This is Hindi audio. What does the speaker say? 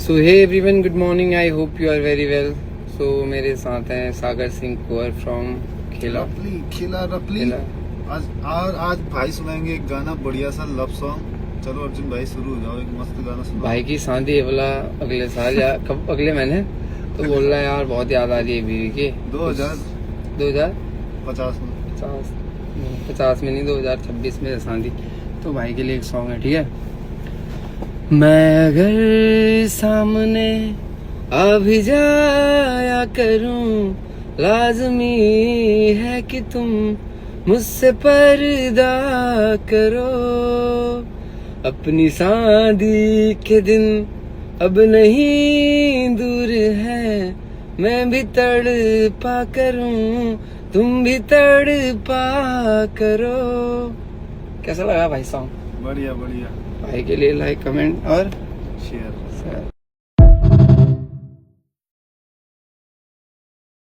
So hey everyone, good morning. I hope you are very well. So मेरे साथ हैं सागर सिंह कुंवर फ्रॉम खेला। रपली। आज भाई सुनाएंगे एक गाना, बढ़िया सा लव सॉन्ग। चलो अर्जुन भाई शुरू हो जाओ, एक मस्त गाना सुनाओ। भाई की शादी है बोला अगले साल या कब, अगले महीने। तो बोल रहा है यार बहुत याद आ रही है बीवी की। 2050 में। 50 में नहीं, 2026 में शादी। तो भाई के लिए एक सॉन्ग है, ठीक है। मैं अगर सामने आ भी जाया करूं, लाजमी है कि तुम मुझसे पर्दा करो। अपनी शादी के दिन अब नहीं दूर है, मैं भी तड़पा करूं, तुम भी तड़पा करो। कैसा लगा भाई सॉन्ग? बढ़िया बढ़िया। भाई के लिए लाइक, कमेंट और शेयर।